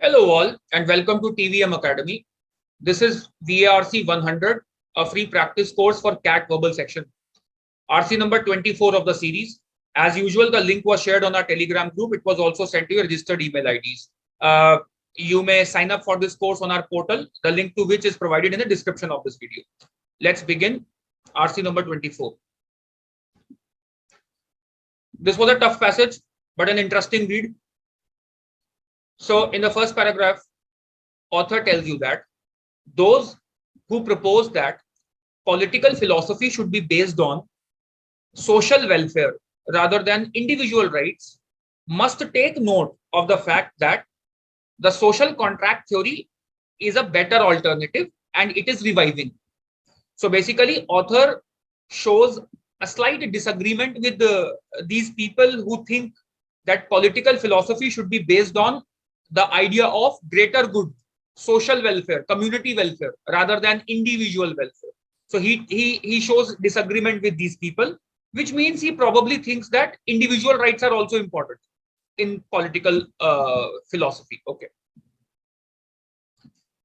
Hello all and welcome to TVM Academy. This is VARC 100, a free practice course for CAT verbal section. RC number 24 of the series. As usual, the link was shared on our Telegram group. It was also sent to your registered email IDs. You may sign up for this course on our portal, the link to which is provided in the description of this video. Let's begin. RC number 24. This was a tough passage, but an interesting read. So in the first paragraph, author tells you that those who propose that political philosophy should be based on social welfare rather than individual rights must take note of the fact that the social contract theory is a better alternative and it is reviving. So basically, author shows a slight disagreement with these people who think that political philosophy should be based on the idea of greater good, social welfare, community welfare, rather than individual welfare. So he shows disagreement with these people, which means he probably thinks that individual rights are also important in political philosophy. Okay.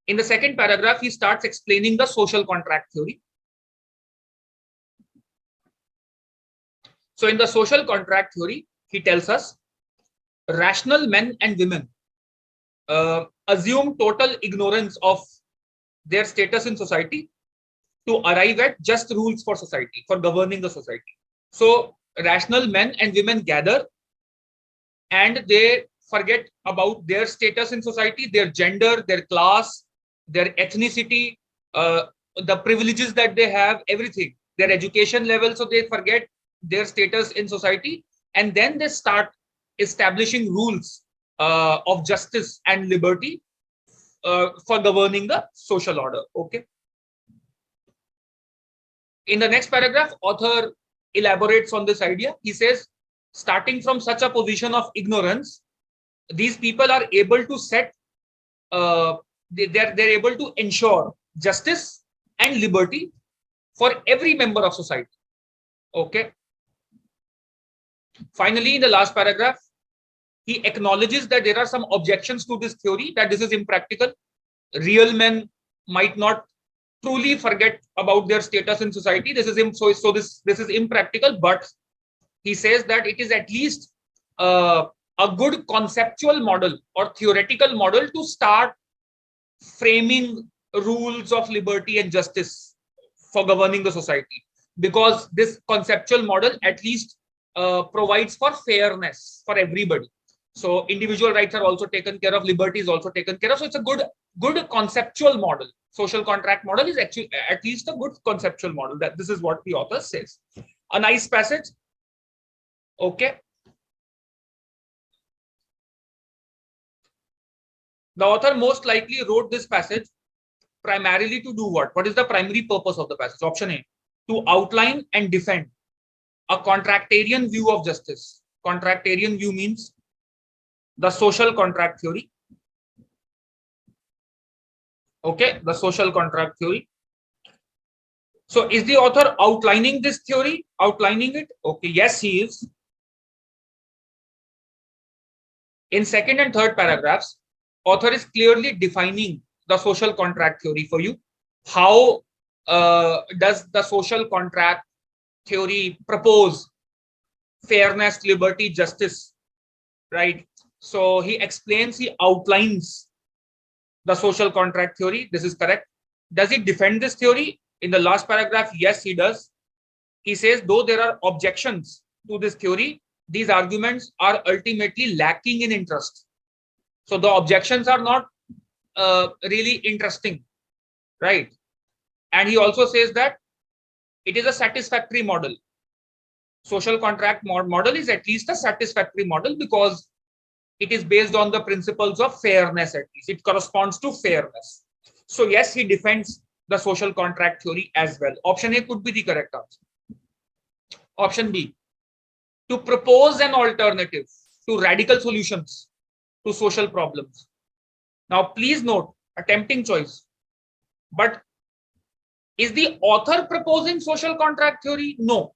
In the second paragraph, he starts explaining the social contract theory. So in the social contract theory, he tells us rational men and women assume total ignorance of their status in society to arrive at just rules for society, for governing the society. So rational men and women gather and they forget about their status in society, their gender, their class, their ethnicity, the privileges that they have, everything, their education level. So they forget their status in society and then they start establishing rules of justice and liberty for governing the social order. Okay. In the next paragraph, author elaborates on this idea. He says, starting from such a position of ignorance, these people are able to set, they're able to ensure justice and liberty for every member of society. Okay. Finally, in the last paragraph, he acknowledges that there are some objections to this theory, that this is impractical. Real men might not truly forget about their status in society. This is this is impractical, but he says that it is at least a good conceptual model or theoretical model to start framing rules of liberty and justice for governing the society, because this conceptual model at least provides for fairness for everybody. So individual rights are also taken care of, liberty is also taken care of. So it's a good conceptual model. Social contract model is actually at least a good conceptual model. That this is what the author says. A nice passage. Okay. The author most likely wrote this passage primarily to do what? What is the primary purpose of the passage? Option A, to outline and defend a contractarian view of justice. Contractarian view means the social contract theory. Okay, the social contract theory. So is the author outlining this theory? Outlining it? Okay, yes, he is. In second and third paragraphs, author is clearly defining the social contract theory for you. How does the social contract theory propose fairness, liberty, justice, right? So he explains, he outlines the social contract theory. This is correct. Does he defend this theory? In the last paragraph, yes, he does. He says, though there are objections to this theory, these arguments are ultimately lacking in interest. So the objections are not really interesting, right? And he also says that it is a satisfactory model. Social contract model is at least a satisfactory model because it is based on the principles of fairness, at least. It corresponds to fairness. So yes, he defends the social contract theory as well. Option A could be the correct answer. Option B, to propose an alternative to radical solutions to social problems. Now, please note, a tempting choice. But is the author proposing social contract theory? No.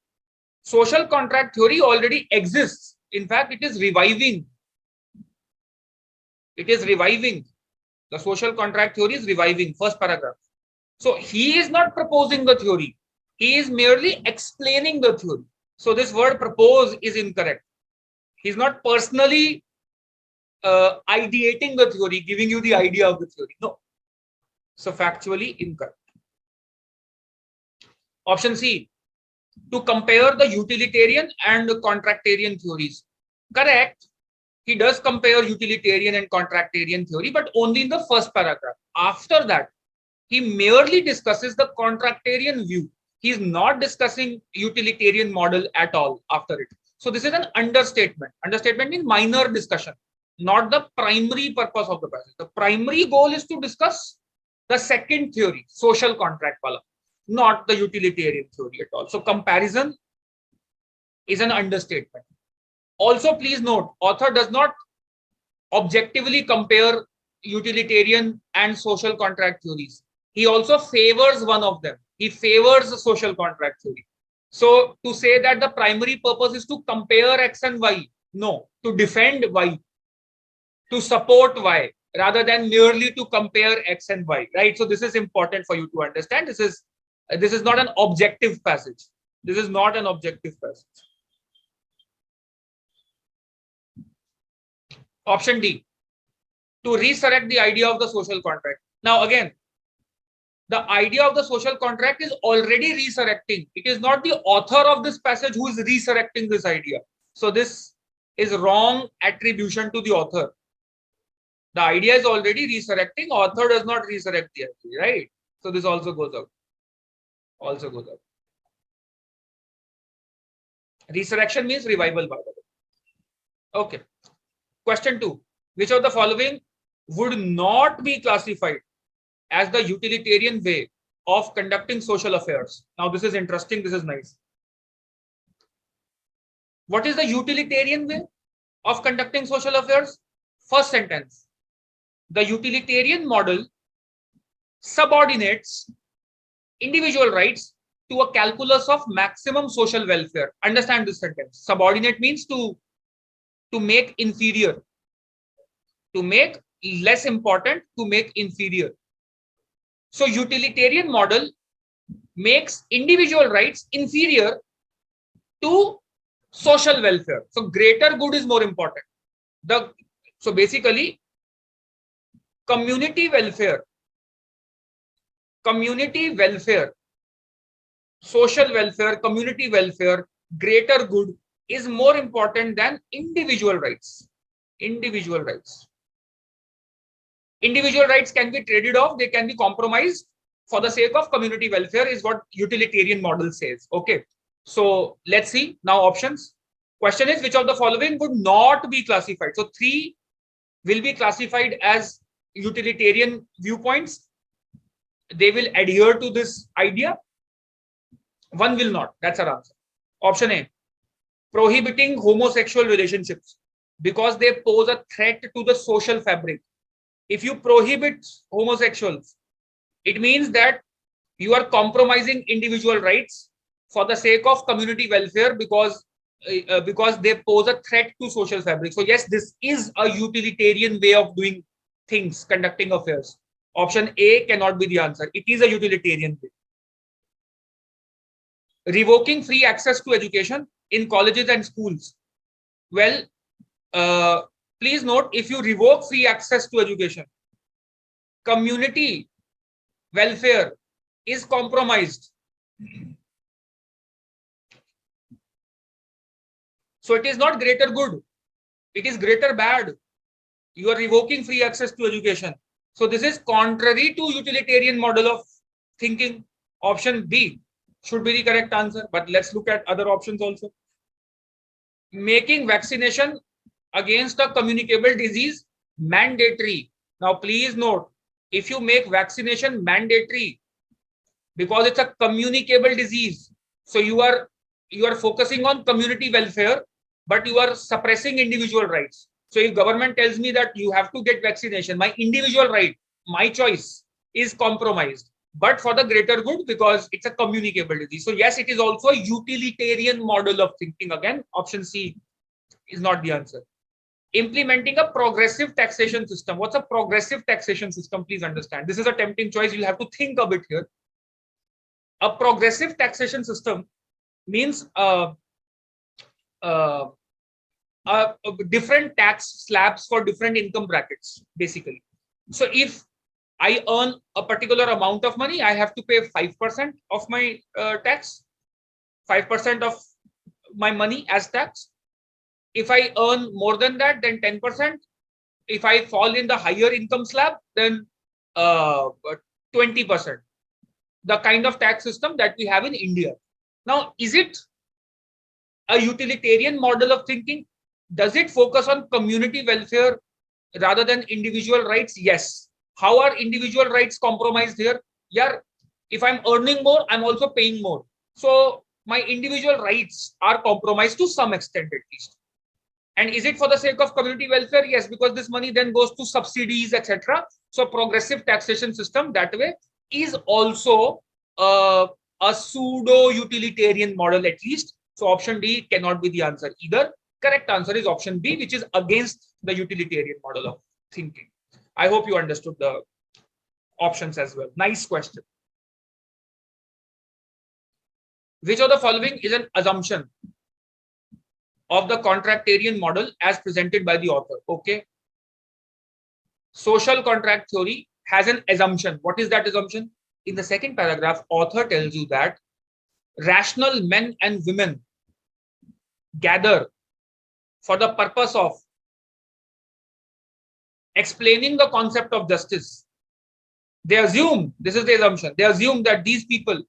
Social contract theory already exists. In fact, it is reviving. It is reviving The social contract theory is reviving, first paragraph. So he is not proposing the theory. He is merely explaining the theory. So this word propose is incorrect. He's not personally ideating the theory, giving you the idea of the theory. No. So factually incorrect. Option C, to compare the utilitarian and the contractarian theories. Correct. He does compare utilitarian and contractarian theory, but only in the first paragraph. After that, he merely discusses the contractarian view. He is not discussing utilitarian model at all after it. So this is an understatement. Understatement means minor discussion, not the primary purpose of the passage. The primary goal is to discuss the second theory, social contract wala, not the utilitarian theory at all. So comparison is an understatement. Also, please note, author does not objectively compare utilitarian and social contract theories. He also favors one of them. He favors the social contract theory. So to say that the primary purpose is to compare X and Y, no, to defend Y, to support Y, rather than merely to compare X and Y, right? So this is important for you to understand. This is not an objective passage. This is not an objective passage. Option D, to resurrect the idea of the social contract. Now again, the idea of the social contract is already resurrecting. It is not the author of this passage who is resurrecting this idea. So this is wrong attribution to the author. The idea is already resurrecting. Author does not resurrect the idea, right? So this also goes out. Also goes out. Resurrection means revival, by the way. Okay. Question 2. Which of the following would not be classified as the utilitarian way of conducting social affairs? Now, this is interesting. This is nice. What is the utilitarian way of conducting social affairs? First sentence. The utilitarian model subordinates individual rights to a calculus of maximum social welfare. Understand this sentence. Subordinate means to make inferior, to make less important, to make inferior. So utilitarian model makes individual rights inferior to social welfare. So greater good is more important. So basically, community welfare, social welfare, community welfare, greater good is more important than individual rights. Individual rights. Individual rights can be traded off, they can be compromised for the sake of community welfare, is what utilitarian model says. Okay. So let's see now options. Question is, which of the following would not be classified? So 3 will be classified as utilitarian viewpoints. They will adhere to this idea. 1 will not. That's our answer. Option A, prohibiting homosexual relationships because they pose a threat to the social fabric. If you prohibit homosexuals, it means that you are compromising individual rights for the sake of community welfare because they pose a threat to social fabric. So yes, this is a utilitarian way of doing things, conducting affairs. Option A cannot be the answer. It is a utilitarian way. Revoking free access to education in colleges and schools. Well, please note, if you revoke free access to education, community welfare is compromised. So it is not greater good, it is greater bad. You are revoking free access to education. So this is contrary to utilitarian model of thinking. Option B should be the correct answer, but let's look at other options also. Making vaccination against a communicable disease mandatory. Now please note, if you make vaccination mandatory because it's a communicable disease, so you are focusing on community welfare, but you are suppressing individual rights. So if government tells me that you have to get vaccination, my individual right, my choice is compromised, but for the greater good because it's a communicable disease. So yes, it is also a utilitarian model of thinking. Again, option C is not the answer. implementing a progressive taxation system. What's a progressive taxation system? Please understand. This is a tempting choice. You'll have to think a bit here. A progressive taxation system means uh, different tax slabs for different income brackets, basically. So if I earn a particular amount of money, I have to pay 5% of my tax, 5% of my money as tax. If I earn more than that, then 10%. If I fall in the higher income slab, then 20%. The kind of tax system that we have in India. Now, is it a utilitarian model of thinking? Does it focus on community welfare rather than individual rights? Yes. How are individual rights compromised here? Yeah, if I'm earning more, I'm also paying more. So my individual rights are compromised to some extent at least. And is it for the sake of community welfare? Yes, because this money then goes to subsidies, etc. So progressive taxation system that way is also a pseudo utilitarian model at least. So option D cannot be the answer either. Correct answer is option B, which is against the utilitarian model of thinking. I hope you understood the options as well. Nice question. Which of the following is an assumption of the contractarian model as presented by the author? Okay. Social contract theory has an assumption. What is that assumption? In the second paragraph, author tells you that rational men and women gather for the purpose of explaining the concept of justice. They assume, this is the assumption, they assume that these people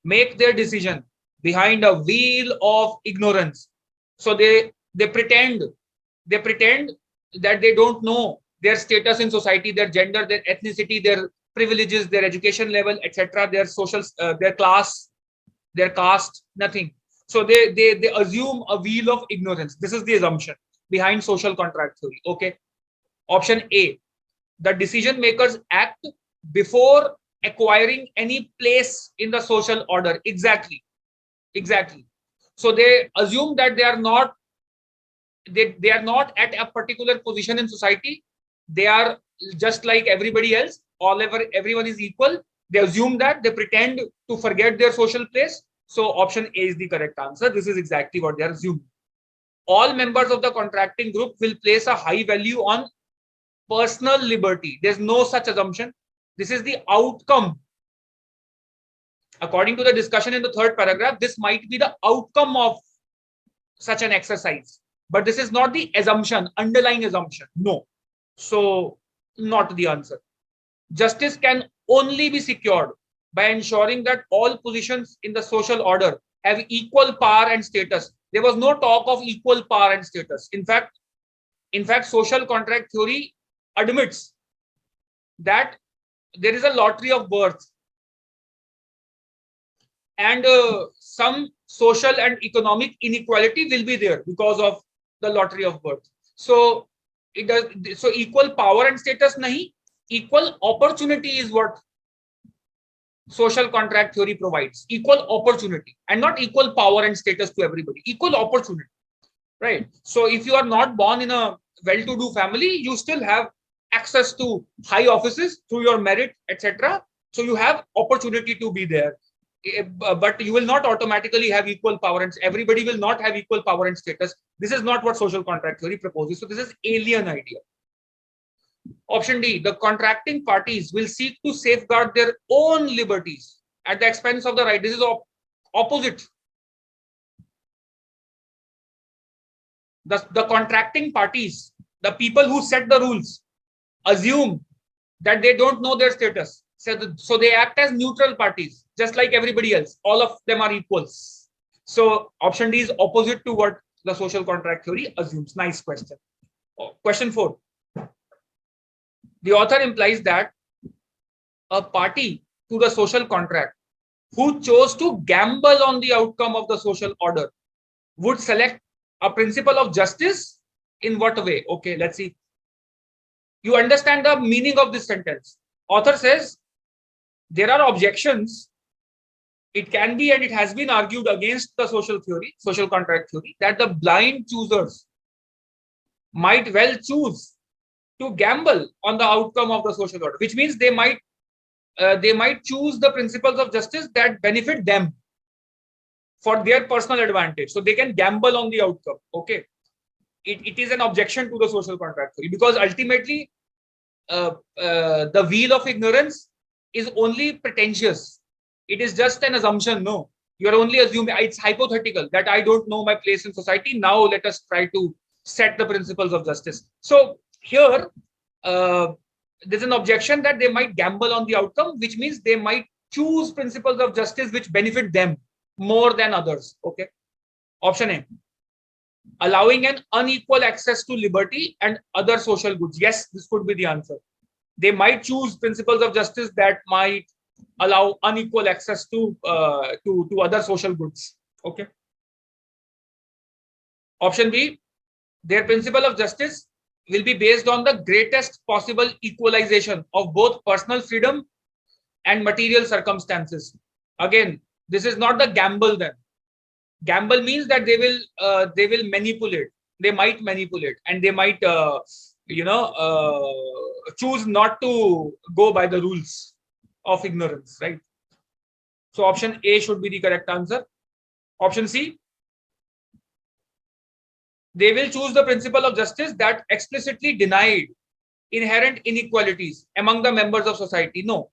make their decision behind a veil of ignorance. So they pretend that they don't know their status in society, their gender, their ethnicity, their privileges, their education level, etc., their social, their class, their caste, nothing. So they assume a veil of ignorance. This is the assumption behind social contract theory. Okay. Option A, the decision makers act before acquiring any place in the social order. Exactly. So they assume that they are not at a particular position in society. They are just like everybody else. Everyone is equal. They assume that, they pretend to forget their social place. So option A is the correct answer. This is exactly what they are assuming. All members of the contracting group will place a high value on personal liberty. There's no such assumption. This is the outcome. According to the discussion in the third paragraph, this might be the outcome of such an exercise. But this is not the assumption, underlying assumption. No. So, not the answer. Justice can only be secured by ensuring that all positions in the social order have equal power and status. There was no talk of equal power and status. In fact, social contract theory admits that there is a lottery of birth, and some social and economic inequality will be there because of the lottery of birth. So it does. So equal power and status nahi, equal opportunity is what social contract theory provides. Equal opportunity, and not equal power and status to everybody. Equal opportunity, right? So if you are not born in a well-to-do family, you still have access to high offices through your merit, etc. So you have opportunity to be there. But you will not automatically have equal power, and everybody will not have equal power and status. This is not what social contract theory proposes. So this is alien idea. Option D, the contracting parties will seek to safeguard their own liberties at the expense of the right. This is opposite. The contracting parties, the people who set the rules, assume that they don't know their status. So they act as neutral parties, just like everybody else. All of them are equals. So option D is opposite to what the social contract theory assumes. Nice question. Question 4. The author implies that a party to the social contract who chose to gamble on the outcome of the social order would select a principle of justice. In what way? Okay, let's see. You understand the meaning of this sentence. Author says there are objections. It can be, and it has been argued against the social contract theory, that the blind choosers might well choose to gamble on the outcome of the social order, which means they might choose the principles of justice that benefit them for their personal advantage. So they can gamble on the outcome. Okay. It is an objection to the social contract theory, because ultimately the wheel of ignorance is only pretentious. It is just an assumption. No, you are only assuming, it's hypothetical that I don't know my place in society. Now let us try to set the principles of justice. So here, there's an objection that they might gamble on the outcome, which means they might choose principles of justice which benefit them more than others. Okay. Option A, allowing an unequal access to liberty and other social goods. Yes, this could be the answer. They might choose principles of justice that might allow unequal access to other social goods. Okay. Option B, their principle of justice will be based on the greatest possible equalization of both personal freedom and material circumstances. Again, this is not the gamble then. Gamble means that they will manipulate. They might manipulate, and they might choose not to go by the rules of ignorance, right? So option A should be the correct answer. Option C, they will choose the principle of justice that explicitly denied inherent inequalities among the members of society. No.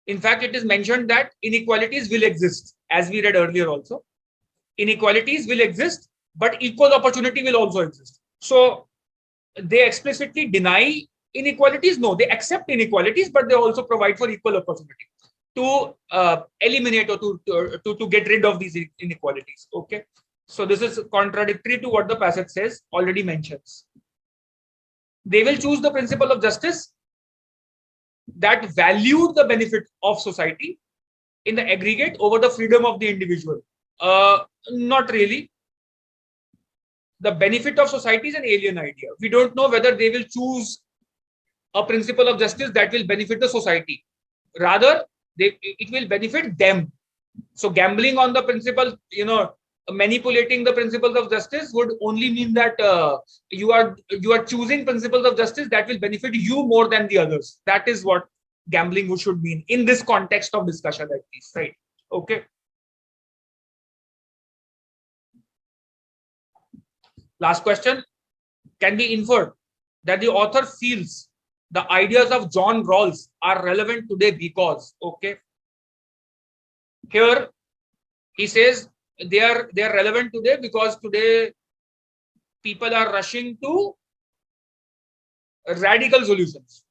In fact, it is mentioned that inequalities will exist, as we read earlier also. Inequalities will exist, but equal opportunity will also exist. So they explicitly deny inequalities? No, they accept inequalities, but they also provide for equal opportunity to eliminate or to get rid of these inequalities. Okay. So this is contradictory to what the passage says, already mentions. They will choose the principle of justice that valued the benefit of society in the aggregate over the freedom of the individual. Not really. The benefit of society is an alien idea. We don't know whether they will choose a principle of justice that will benefit the society. Rather, it will benefit them. So gambling on the principle, manipulating the principles of justice would only mean that you are choosing principles of justice that will benefit you more than the others. That is what gambling should mean in this context of discussion like this, right? Okay. Last question. Can be inferred that the author feels the ideas of John Rawls are relevant today because, okay, here he says they are relevant today because today people are rushing to radical solutions.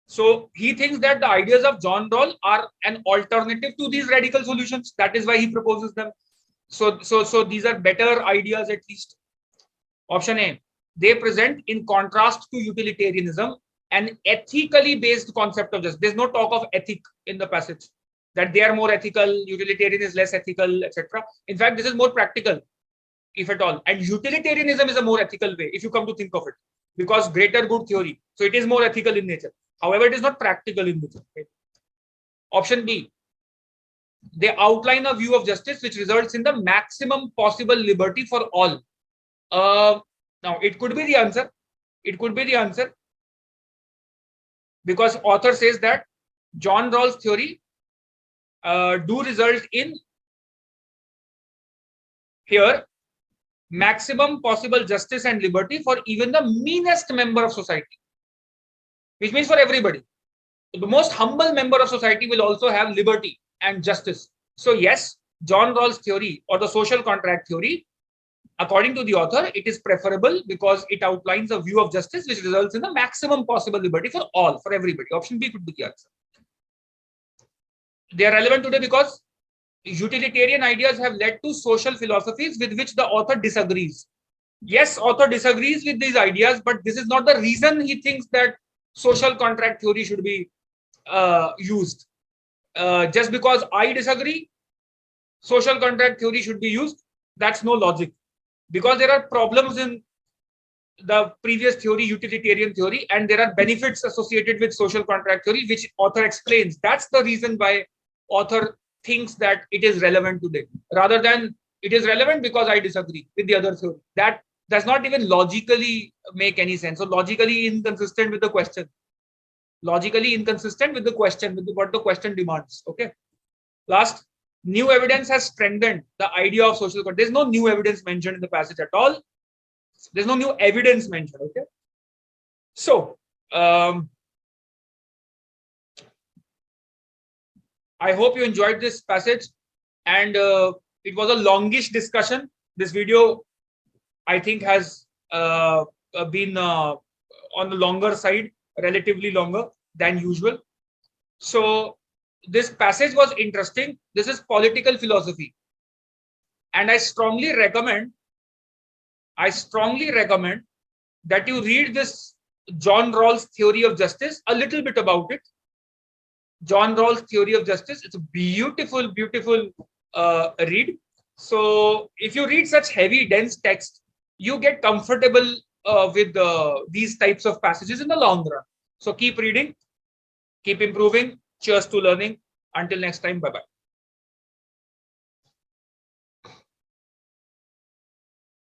So he thinks that the ideas of John Rawls are an alternative to these radical solutions. That is why he proposes them. So these are better ideas, at least. Option A, they present, in contrast to utilitarianism, an ethically based concept of justice. There's no talk of ethic in the passage, that they are more ethical, utilitarian is less ethical, etc. In fact, this is more practical, if at all. And utilitarianism is a more ethical way, if you come to think of it, because greater good theory. So it is more ethical in nature. However, it is not practical in nature. Okay? Option B, they outline a view of justice which results in the maximum possible liberty for all. Now, it could be the answer. It could be the answer. Because author says that John Rawls' theory do result in here maximum possible justice and liberty for even the meanest member of society, which means for everybody. The most humble member of society will also have liberty and justice. So yes, John Rawls' theory or the social contract theory, according to the author, it is preferable because it outlines a view of justice which results in the maximum possible liberty for all, for everybody. Option B could be the answer. They are relevant today because utilitarian ideas have led to social philosophies with which the author disagrees. Yes, author disagrees with these ideas, but this is not the reason he thinks that social contract theory should be used. Just because I disagree, social contract theory should be used. That's no logic. Because there are problems in the previous theory, utilitarian theory, and there are benefits associated with social contract theory, which author explains. That's the reason why author thinks that it is relevant today, rather than It is relevant because I disagree with the other theory. That does not even logically make any sense. So logically inconsistent with the question. Logically inconsistent with the question, with what the question demands. Okay. Last, new evidence has strengthened the idea of social contract. There's no new evidence mentioned in the passage at all. There's no new evidence mentioned. Okay. So, I hope you enjoyed this passage, and it was a longish discussion. This video, I think, has been on the longer side, relatively longer than usual. So this passage was interesting. This is political philosophy, and I strongly recommend that you read this John Rawls' theory of justice, a little bit about it. John Rawls' theory of justice. It's a beautiful, beautiful read. So if you read such heavy, dense text, you get comfortable with these types of passages in the long run. So keep reading, keep improving. Cheers to learning. Until next time, bye-bye.